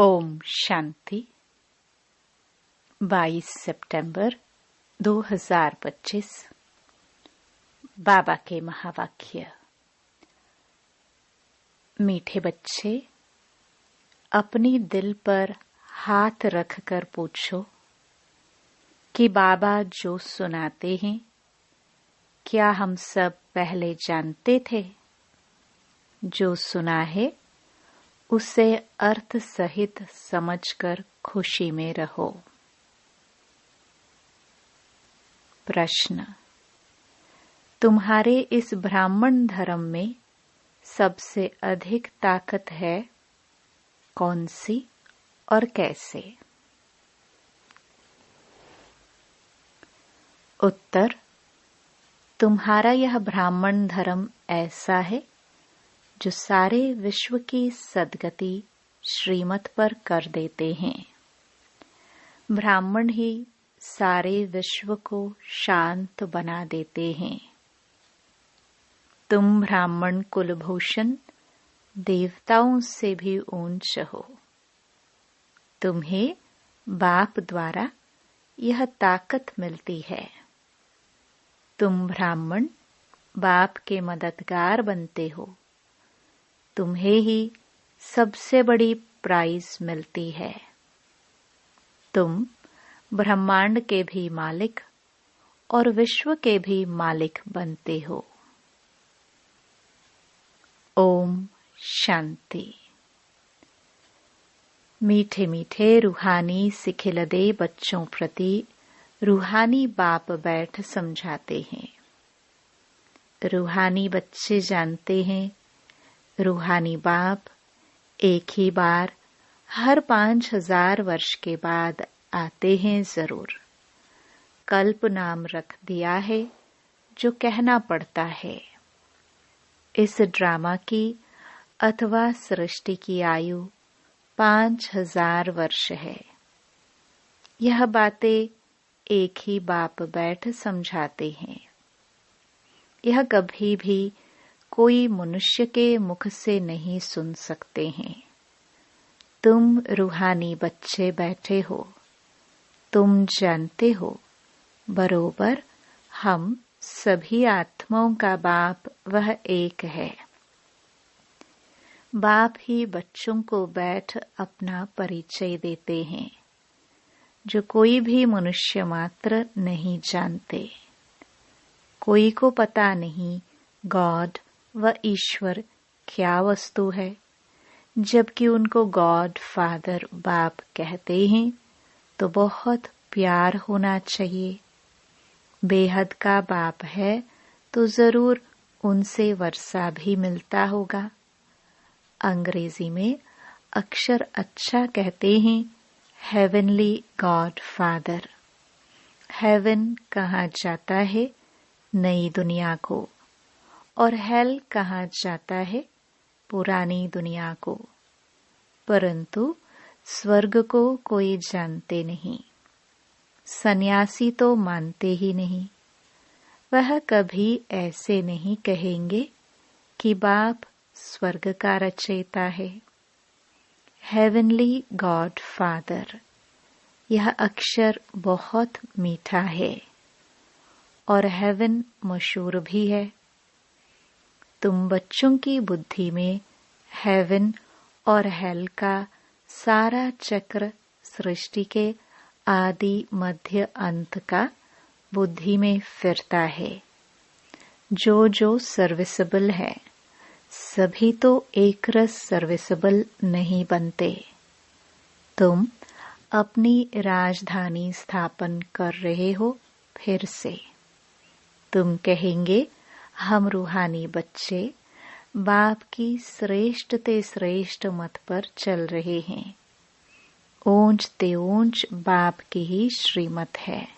ओम शांति। 22 सितंबर 2025। बाबा के महावाक्य। मीठे बच्चे, अपनी दिल पर हाथ रखकर पूछो कि बाबा जो सुनाते हैं, क्या हम सब पहले जानते थे? जो सुना है उसे अर्थ सहित समझकर खुशी में रहो। प्रश्न: तुम्हारे इस ब्राह्मण धर्म में सबसे अधिक ताकत है कौन सी और कैसे? उत्तर: तुम्हारा यह ब्राह्मण धर्म ऐसा है जो सारे विश्व की सद्गति श्रीमत पर कर देते हैं। ब्राह्मण ही सारे विश्व को शांत बना देते हैं। तुम ब्राह्मण कुलभूषण देवताओं से भी ऊंच हो। तुम्हें बाप द्वारा यह ताकत मिलती है। तुम ब्राह्मण बाप के मददगार बनते हो। तुम्हें ही सबसे बड़ी प्राइज मिलती है। तुम ब्रह्मांड के भी मालिक और विश्व के भी मालिक बनते हो। ओम शांति। मीठे मीठे रूहानी सिखिलदे बच्चों प्रति रूहानी बाप बैठ समझाते हैं। रूहानी बच्चे जानते हैं, रूहानी बाप एक ही बार हर 5000 वर्ष के बाद आते हैं जरूर। कल्प नाम रख दिया है जो कहना पड़ता है। इस ड्रामा की अथवा सृष्टि की आयु 5000 वर्ष है। यह बातें एक ही बाप बैठ समझाते हैं। यह कभी भी कोई मनुष्य के मुख से नहीं सुन सकते हैं। तुम रूहानी बच्चे बैठे हो। तुम जानते हो बरोबर हम सभी आत्माओं का बाप वह एक है। बाप ही बच्चों को बैठ अपना परिचय देते हैं जो कोई भी मनुष्य मात्र नहीं जानते। कोई को पता नहीं गॉड व ईश्वर क्या वस्तु है, जबकि उनको गॉड फादर बाप कहते हैं तो बहुत प्यार होना चाहिए। बेहद का बाप है तो जरूर उनसे वर्षा भी मिलता होगा। अंग्रेजी में अक्षर अच्छा कहते हैं हेवनली गॉड फादर। हेवन कहा जाता है नई दुनिया को और हेल कहा जाता है पुरानी दुनिया को, परंतु स्वर्ग को कोई जानते नहीं। सन्यासी तो मानते ही नहीं। वह कभी ऐसे नहीं कहेंगे कि बाप स्वर्ग का रचयिता है। हेवनली गॉड फादर, यह अक्षर बहुत मीठा है और हेवन मशहूर भी है। तुम बच्चों की बुद्धि में हेवन और हेल का सारा चक्र सृष्टि के आदि मध्य अंत का बुद्धि में फिरता है। जो जो सर्विसेबल है सभी तो एक रस सर्विसेबल नहीं बनते। तुम अपनी राजधानी स्थापन कर रहे हो। फिर से तुम कहेंगे हम रूहानी बच्चे बाप की श्रेष्ठ ते श्रेष्ठ मत पर चल रहे हैं। ऊंच ते ऊंच बाप की ही श्रीमत है।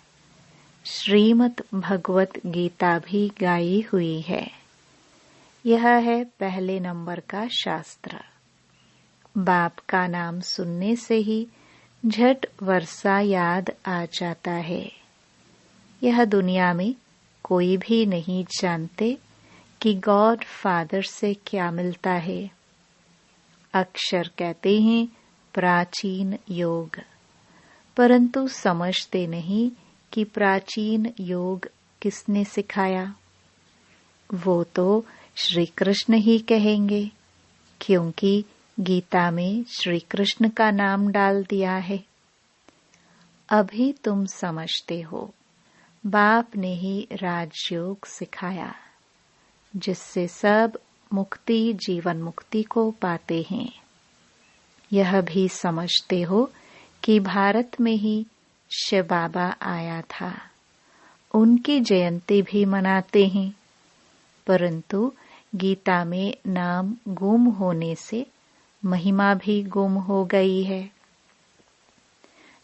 श्रीमत भगवत गीता भी गाई हुई है। यह है पहले नंबर का शास्त्र। बाप का नाम सुनने से ही झट वर्षा याद आ जाता है। यह दुनिया में कोई भी नहीं जानते कि गॉड फादर से क्या मिलता है। अक्षर कहते हैं प्राचीन योग, परंतु समझते नहीं कि प्राचीन योग किसने सिखाया। वो तो श्री कृष्ण ही कहेंगे, क्योंकि गीता में श्री कृष्ण का नाम डाल दिया है। अभी तुम समझते हो बाप ने ही राजयोग सिखाया, जिससे सब मुक्ति जीवन मुक्ति को पाते हैं। यह भी समझते हो कि भारत में ही शिव बाबा आया था, उनकी जयंती भी मनाते हैं, परंतु गीता में नाम गुम होने से महिमा भी गुम हो गई है,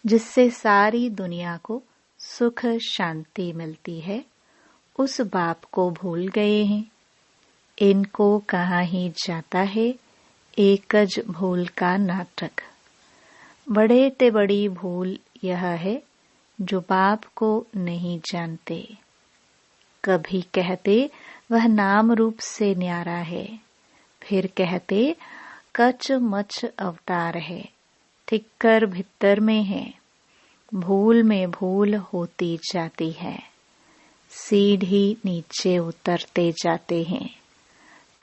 जिससे सारी दुनिया को सुख शांति मिलती है। उस बाप को भूल गए हैं। इनको कहाँ ही जाता है एकज भूल का नाटक। बड़े ते बड़ी भूल यह है जो बाप को नहीं जानते। कभी कहते वह नाम रूप से न्यारा है, फिर कहते कच मच अवतार है, ठिक्कर भित्तर में है। भूल में भूल होती जाती है, सीढ़ी नीचे उतरते जाते हैं,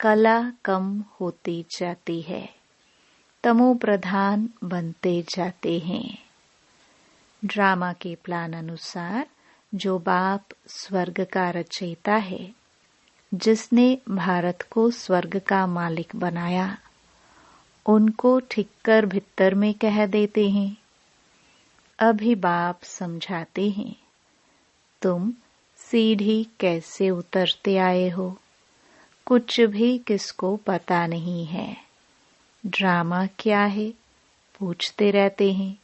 कला कम होती जाती है, तमो प्रधान बनते जाते हैं। ड्रामा के प्लान अनुसार जो बाप स्वर्ग का रचयिता है, जिसने भारत को स्वर्ग का मालिक बनाया, उनको ठिक्कर भित्तर में कह देते हैं। अभी बाप समझाते हैं, तुम सीढ़ी कैसे उतरते आए हो, कुछ भी किसको पता नहीं है। ड्रामा क्या है पूछते रहते हैं।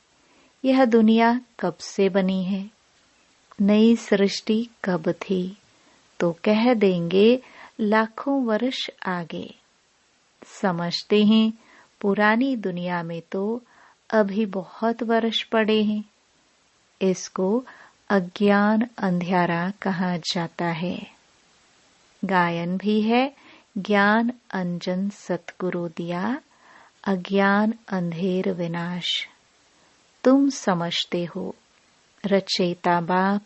यह दुनिया कब से बनी है, नई सृष्टि कब थी, तो कह देंगे लाखों वर्ष आगे। समझते हैं पुरानी दुनिया में तो अभी बहुत वर्ष पड़े हैं। इसको अज्ञान अंधियारा कहा जाता है। गायन भी है, ज्ञान अंजन सतगुरु दिया, अज्ञान अंधेर विनाश। तुम समझते हो रचयिता बाप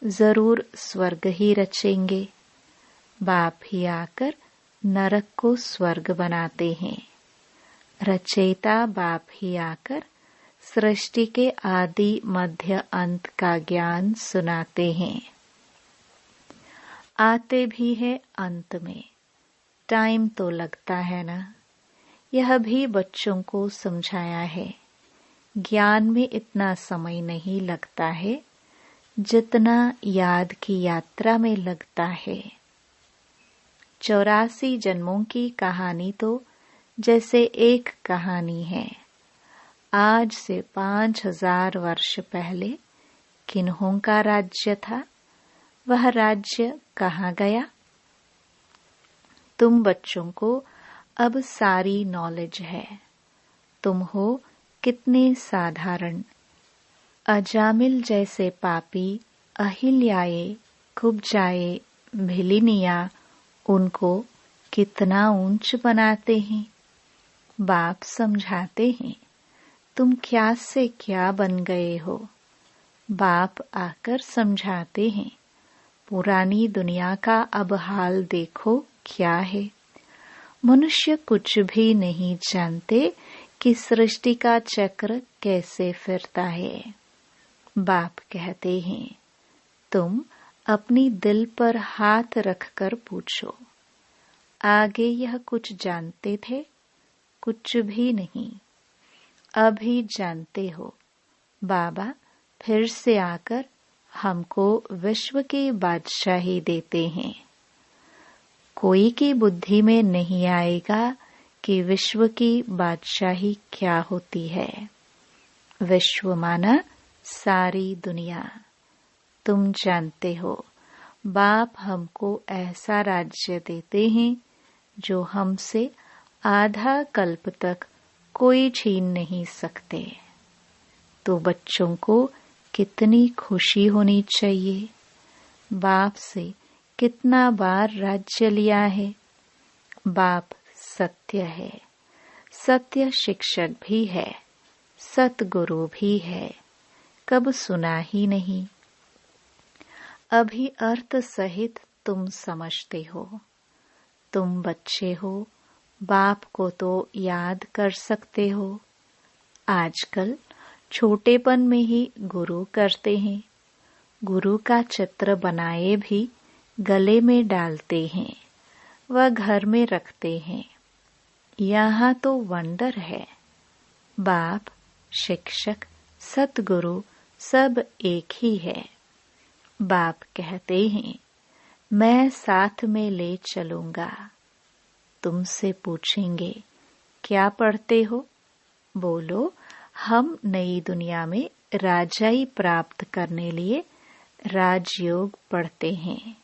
जरूर स्वर्ग ही रचेंगे। बाप ही आकर नरक को स्वर्ग बनाते हैं। रचयिता बाप ही आकर सृष्टि के आदि मध्य अंत का ज्ञान सुनाते हैं। आते भी है अंत में, टाइम तो लगता है ना। यह भी बच्चों को समझाया है। ज्ञान में इतना समय नहीं लगता है जितना याद की यात्रा में लगता है। 84 जन्मों की कहानी तो जैसे एक कहानी है। आज से 5000 वर्ष पहले किन्हों का राज्य था, वह राज्य कहाँ गया? तुम बच्चों को अब सारी नॉलेज है। तुम हो कितने साधारण। अजामिल जैसे पापी अहिल्याए, कुब्जाए, भिलिनिया उनको कितना ऊंच बनाते हैं। बाप समझाते हैं, तुम क्या से क्या बन गए हो। बाप आकर समझाते हैं, पुरानी दुनिया का अब हाल देखो क्या है। मनुष्य कुछ भी नहीं जानते कि सृष्टि का चक्र कैसे फिरता है। बाप कहते हैं, तुम अपनी दिल पर हाथ रखकर पूछो, आगे यह कुछ जानते थे? कुछ भी नहीं। अभी जानते हो। बाबा फिर से आकर हमको विश्व की बादशाही देते हैं। कोई की बुद्धि में नहीं आएगा कि विश्व की बादशाही क्या होती है। विश्व माना सारी दुनिया। तुम जानते हो, बाप हमको ऐसा राज्य देते हैं जो हमसे आधा कल्प तक कोई छीन नहीं सकते। तो बच्चों को कितनी खुशी होनी चाहिए। बाप से कितना बार राज्य लिया है। बाप सत्य है, सत्य शिक्षक भी है, सतगुरु भी है, कब सुना ही नहीं। अभी अर्थ सहित तुम समझते हो। तुम बच्चे हो, बाप को तो याद कर सकते हो। आजकल छोटेपन में ही गुरु करते हैं। गुरु का चित्र बनाए भी गले में डालते हैं, वह घर में रखते हैं। यहाँ तो वंडर है। बाप, शिक्षक, सतगुरु सब एक ही है। बाप कहते हैं, मैं साथ में ले चलूंगा। तुमसे पूछेंगे, क्या पढ़ते हो? बोलो, हम नई दुनिया में राजाई प्राप्त करने लिए राजयोग पढ़ते हैं।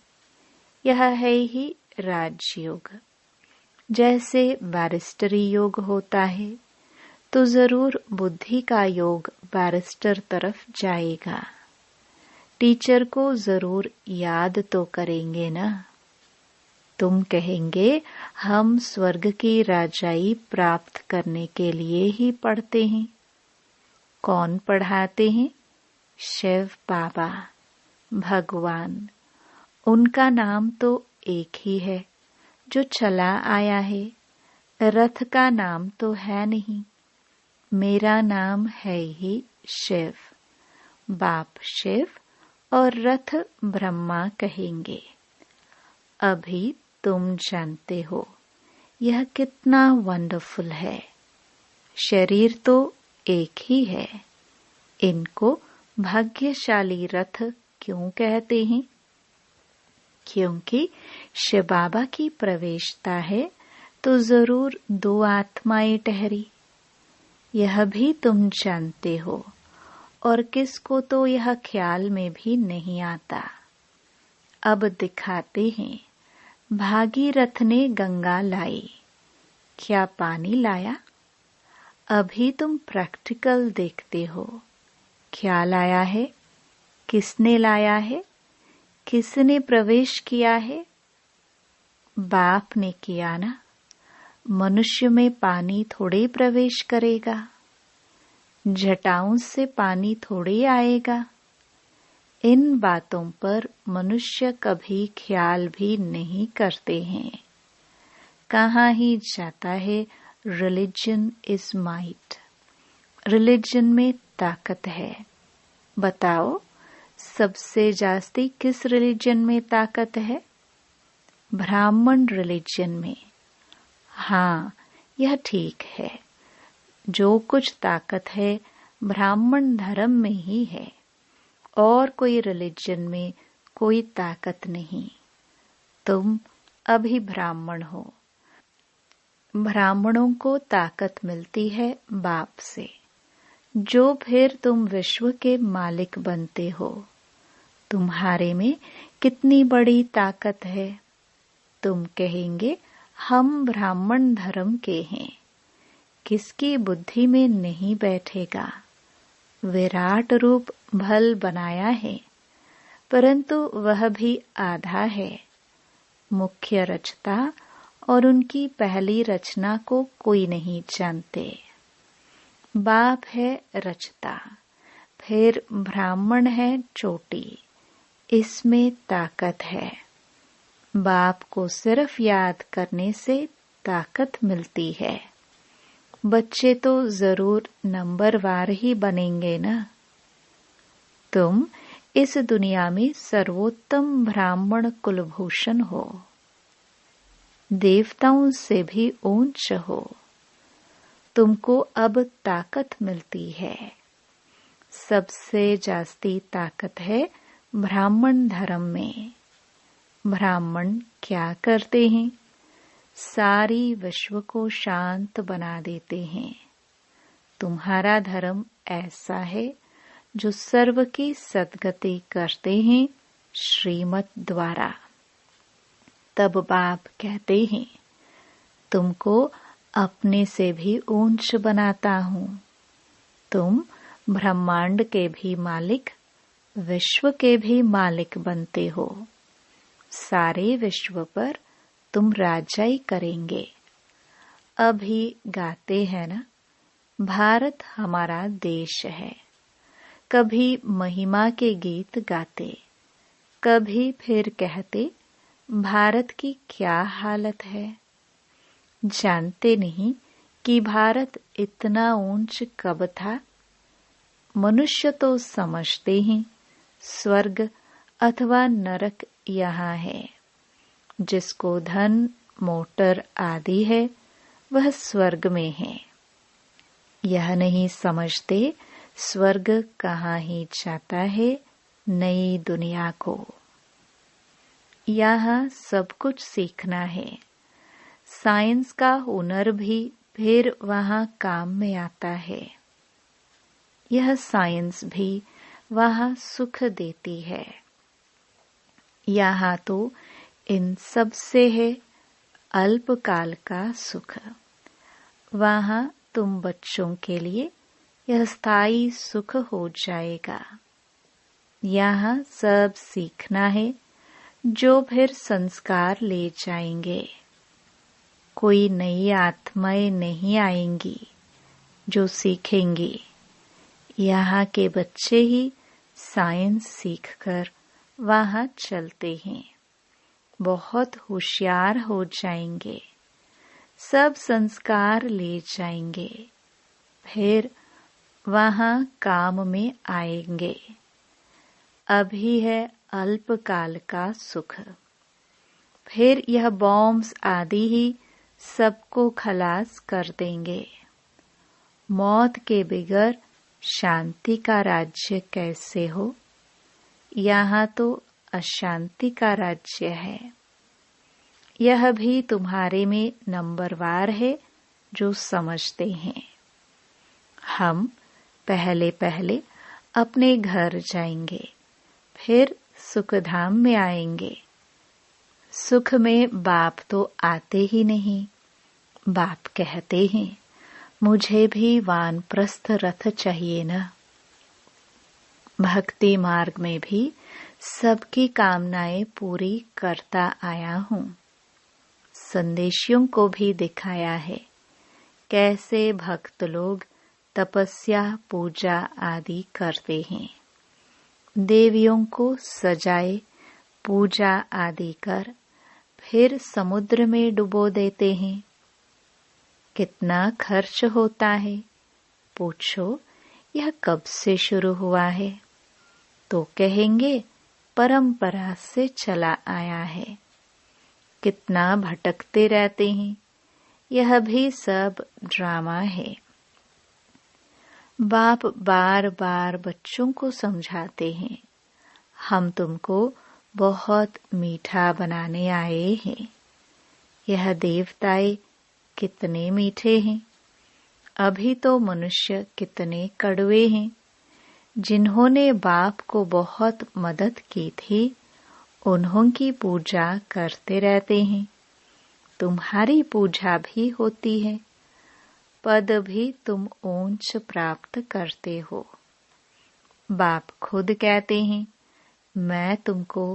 यह है ही राजयोग। जैसे बैरिस्टरी योग होता है, तो जरूर बुद्धि का योग बैरिस्टर तरफ जाएगा। टीचर को जरूर याद तो करेंगे ना। तुम कहेंगे, हम स्वर्ग की राजाई प्राप्त करने के लिए ही पढ़ते हैं। कौन पढ़ाते हैं? शिव बाबा, भगवान। उनका नाम तो एक ही है जो चला आया है। रथ का नाम तो है नहीं। मेरा नाम है ही शिव। बाप शिव और रथ ब्रह्मा कहेंगे। अभी तुम जानते हो यह कितना वंडरफुल है। शरीर तो एक ही है। इनको भाग्यशाली रथ क्यों कहते हैं? क्योंकि शिव बाबा की प्रवेशता है तो जरूर दो आत्माएं ठहरी। यह भी तुम जानते हो, और किसको तो यह ख्याल में भी नहीं आता। अब दिखाते हैं। भागीरथ ने गंगा लाई, क्या पानी लाया? अभी तुम प्रैक्टिकल देखते हो। क्या लाया है? किसने लाया है? किसने प्रवेश किया है? बाप ने किया ना। मनुष्य में पानी थोड़े प्रवेश करेगा। जटाओं से पानी थोड़े आएगा। इन बातों पर मनुष्य कभी ख्याल भी नहीं करते हैं। कहाँ ही जाता है रिलीजन इज माइट। रिलीजन में ताकत है। बताओ, सबसे जास्ती किस रिलीजन में ताकत है? ब्राह्मण रिलीजन में। हाँ, यह ठीक है। जो कुछ ताकत है ब्राह्मण धर्म में ही है, और कोई रिलीजन में कोई ताकत नहीं। तुम अभी ब्राह्मण हो। ब्राह्मणों को ताकत मिलती है बाप से, जो फिर तुम विश्व के मालिक बनते हो। तुम्हारे में कितनी बड़ी ताकत है। तुम कहेंगे, हम ब्राह्मण धर्म के हैं। किसकी बुद्धि में नहीं बैठेगा? विराट रूप भल बनाया है, परंतु वह भी आधा है। मुख्य रचता और उनकी पहली रचना को कोई नहीं जानते। बाप है रचता, फिर ब्राह्मण है चोटी। इसमें ताकत है। बाप को सिर्फ याद करने से ताकत मिलती है। बच्चे तो जरूर नंबरवार ही बनेंगे ना। तुम इस दुनिया में सर्वोत्तम ब्राह्मण कुलभूषण हो। देवताओं से भी ऊंच हो। तुमको अब ताकत मिलती है। सबसे जास्ती ताकत है ब्राह्मण धर्म में। ब्राह्मण क्या करते हैं? सारी विश्व को शांत बना देते हैं। तुम्हारा धर्म ऐसा है जो सर्व की सद्गति करते हैं श्रीमत द्वारा। तब बाप कहते हैं, तुमको अपने से भी ऊंच बनाता हूँ। तुम ब्रह्मांड के भी मालिक, विश्व के भी मालिक बनते हो। सारे विश्व पर तुम राजाई करेंगे। अभी गाते हैं ना, भारत हमारा देश है। कभी महिमा के गीत गाते, कभी फिर कहते भारत की क्या हालत है। जानते नहीं कि भारत इतना ऊंच कब था। मनुष्य तो समझते हैं स्वर्ग अथवा नरक यहाँ है। जिसको धन मोटर आदि है वह स्वर्ग में है। यह नहीं समझते स्वर्ग कहाँ ही जाता है नई दुनिया को। यहाँ सब कुछ सीखना है। साइंस का हुनर भी फिर वहाँ काम में आता है। यह साइंस भी वहाँ सुख देती है। यहाँ तो इन सब से है अल्पकाल का सुख। वहाँ तुम बच्चों के लिए यह स्थायी सुख हो जाएगा। यहाँ सब सीखना है जो फिर संस्कार ले जाएंगे। कोई नई आत्माएं नहीं आएंगी जो सीखेंगी। यहाँ के बच्चे ही साइंस सीखकर वहाँ चलते हैं। बहुत होशियार हो जाएंगे। सब संस्कार ले जाएंगे। फिर वहाँ काम में आएंगे। अभी है अल्पकाल का सुख। फिर यह बॉम्ब्स आदि ही सबको खलास कर देंगे। मौत के बगैर शांति का राज्य कैसे हो। यहाँ तो अशांति का राज्य है। यह भी तुम्हारे में नंबरवार है जो समझते हैं। हम पहले पहले अपने घर जाएंगे, फिर सुखधाम में आएंगे। सुख में बाप तो आते ही नहीं। बाप कहते हैं मुझे भी वानप्रस्थ रथ चाहिए ना। भक्ति मार्ग में भी सबकी कामनाएं पूरी करता आया हूँ। संदेशियों को भी दिखाया है कैसे भक्त लोग तपस्या पूजा आदि करते हैं। देवियों को सजाए पूजा आदि कर फिर समुद्र में डुबो देते हैं। कितना खर्च होता है। पूछो यह कब से शुरू हुआ है तो कहेंगे परंपरा से चला आया है। कितना भटकते रहते हैं। यह भी सब ड्रामा है। बाप बार बार बच्चों को समझाते हैं हम तुमको बहुत मीठा बनाने आए हैं। यह देवताएं कितने मीठे हैं। अभी तो मनुष्य कितने कड़वे हैं। जिन्होंने बाप को बहुत मदद की थी उन्हों की पूजा करते रहते हैं। तुम्हारी पूजा भी होती है। पद भी तुम ऊंच प्राप्त करते हो। बाप खुद कहते हैं मैं तुमको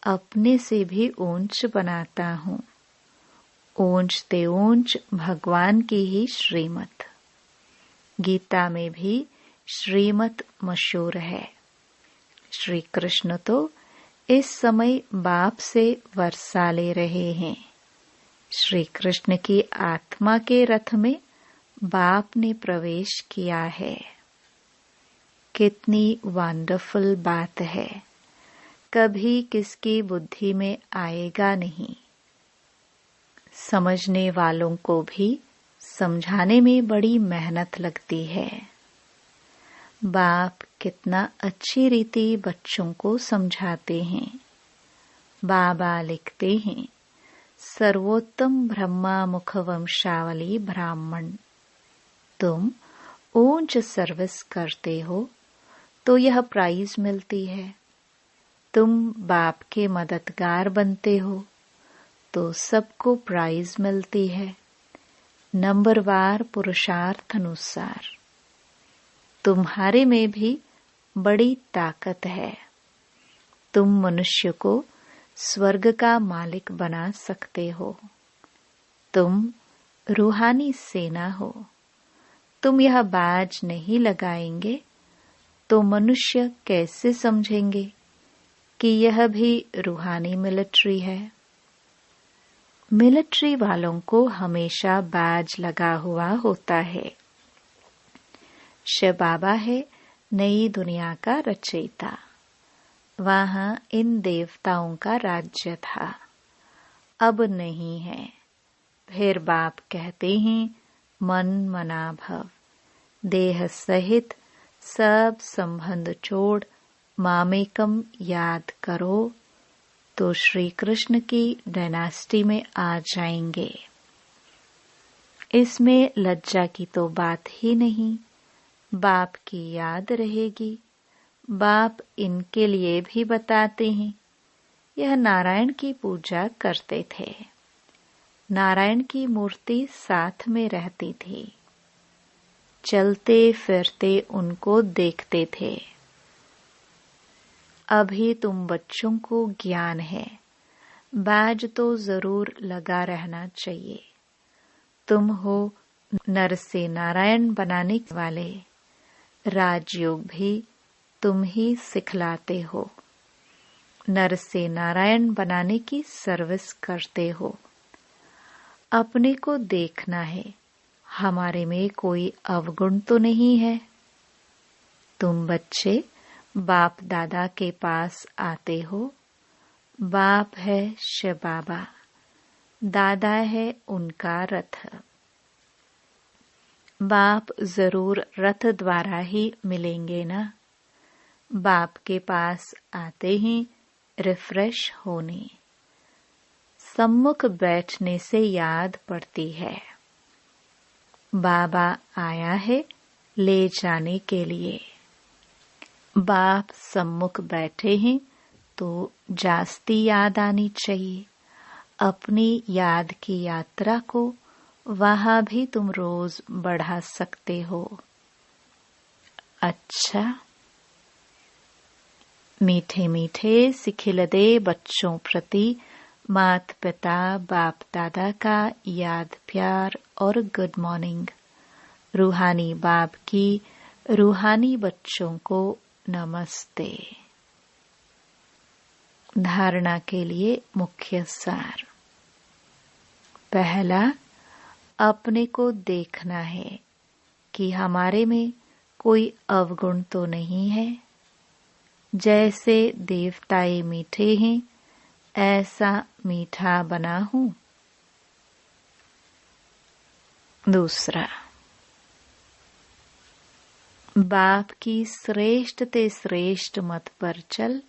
अपने से भी ऊंच बनाता हूँ। ऊंच ते ऊंच भगवान की ही श्रीमत। गीता में भी श्रीमत मशहूर है। श्री कृष्ण तो इस समय बाप से वर्षा ले रहे हैं। श्री कृष्ण की आत्मा के रथ में बाप ने प्रवेश किया है। कितनी वंडरफुल बात है। कभी किसकी बुद्धि में आएगा नहीं। समझने वालों को भी समझाने में बड़ी मेहनत लगती है। बाप कितना अच्छी रीति बच्चों को समझाते हैं। बाबा लिखते हैं सर्वोत्तम ब्रह्मा मुख वंशावली ब्राह्मण। तुम ऊंच सर्विस करते हो तो यह प्राइज मिलती है। तुम बाप के मददगार बनते हो तो सबको प्राइज मिलती है नंबरवार पुरुषार्थ अनुसार। तुम्हारे में भी बड़ी ताकत है। तुम मनुष्य को स्वर्ग का मालिक बना सकते हो। तुम रूहानी सेना हो। तुम यह बैज नहीं लगाएंगे तो मनुष्य कैसे समझेंगे कि यह भी रूहानी मिलिट्री है। मिलिट्री वालों को हमेशा बैज लगा हुआ होता है। शिव बाबा है नई दुनिया का रचयिता। वहां इन देवताओं का राज्य था, अब नहीं है। फिर बाप कहते हैं मन मना भव, देह सहित सब संबंध छोड़ मामेकम याद करो तो श्री कृष्ण की डायनास्टी में आ जाएंगे। इसमें लज्जा की तो बात ही नहीं। बाप की याद रहेगी। बाप इनके लिए भी बताते हैं। यह नारायण की पूजा करते थे। नारायण की मूर्ति साथ में रहती थी। चलते फिरते उनको देखते थे। अभी तुम बच्चों को ज्ञान है, बैज तो जरूर लगा रहना चाहिए। तुम हो नर से नारायण बनाने वाले। राजयोग भी तुम ही सिखलाते हो। नर से नारायण बनाने की सर्विस करते हो। अपने को देखना है, हमारे में कोई अवगुण तो नहीं है। तुम बच्चे बाप दादा के पास आते हो। बाप है शिव बाबा, दादा है उनका रथ। बाप जरूर रथ द्वारा ही मिलेंगे ना। बाप के पास आते ही रिफ्रेश होने, सम्मुख बैठने से याद पड़ती है, बाबा आया है ले जाने के लिए। बाप सम्मुख बैठे हैं तो जास्ती याद आनी चाहिए। अपनी याद की यात्रा को वहां भी तुम रोज बढ़ा सकते हो। अच्छा, मीठे मीठे सिखिलदे बच्चों प्रति माता पिता बाप दादा का याद प्यार और गुड मॉर्निंग। रूहानी बाप की रूहानी बच्चों को नमस्ते। धारणा के लिए मुख्य सार। पहला, अपने को देखना है कि हमारे में कोई अवगुण तो नहीं है। जैसे देवताए मीठे हैं, ऐसा मीठा बना हूं। दूसरा, बाप की श्रेष्ठ ते श्रेष्ठ मत पर चल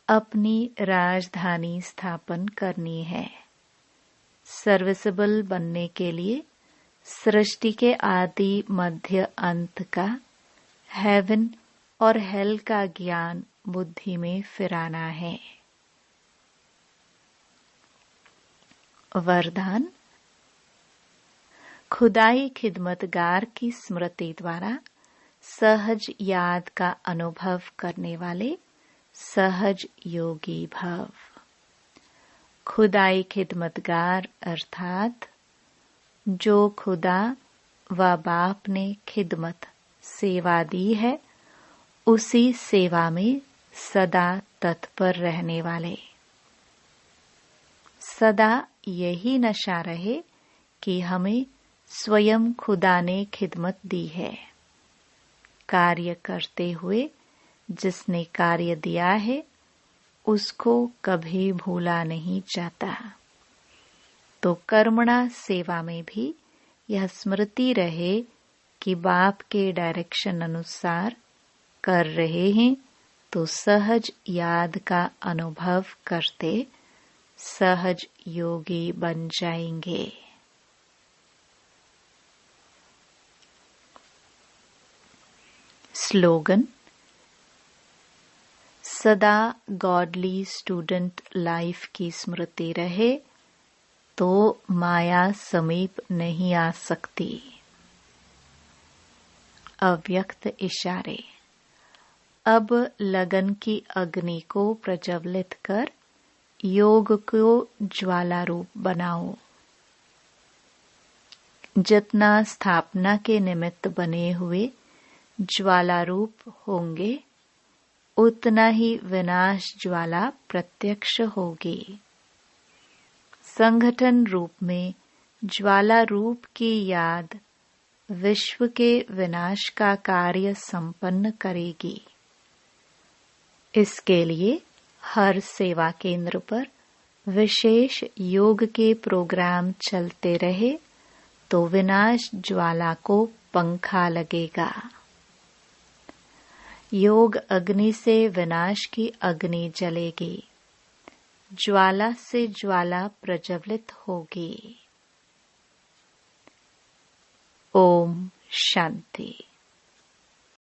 अपनी राजधानी स्थापन करनी है। सर्विसेबल बनने के लिए सृष्टि के आदि मध्य अंत का, हेवन और हेल का ज्ञान बुद्धि में फिराना है। वरदान, खुदाई खिदमतगार की स्मृति द्वारा सहज याद का अनुभव करने वाले सहज योगी भव। खुदाई खिदमतगार अर्थात जो खुदा व बाप ने खिदमत सेवा दी है, उसी सेवा में सदा तत्पर रहने वाले। सदा यही नशा रहे कि हमें स्वयं खुदा ने खिदमत दी है। कार्य करते हुए जिसने कार्य दिया है उसको कभी भूला नहीं जाता। तो कर्मणा सेवा में भी यह स्मृति रहे कि बाप के डायरेक्शन अनुसार कर रहे हैं तो सहज याद का अनुभव करते सहज योगी बन जाएंगे। स्लोगन, सदा गॉडली स्टूडेंट लाइफ की स्मृति रहे तो माया समीप नहीं आ सकती। अव्यक्त इशारे। अब लगन की अग्नि को प्रज्वलित कर योग को ज्वाला रूप बनाओ। जितना स्थापना के निमित्त बने हुए ज्वाला रूप होंगे, उतना ही विनाश ज्वाला प्रत्यक्ष होगी। संगठन रूप में ज्वाला रूप की याद विश्व के विनाश का कार्य संपन्न करेगी। इसके लिए हर सेवा केंद्र पर विशेष योग के प्रोग्राम चलते रहे तो विनाश ज्वाला को पंखा लगेगा। योग अग्नि से विनाश की अग्नि जलेगी, ज्वाला से ज्वाला प्रज्वलित होगी। ओम शांति।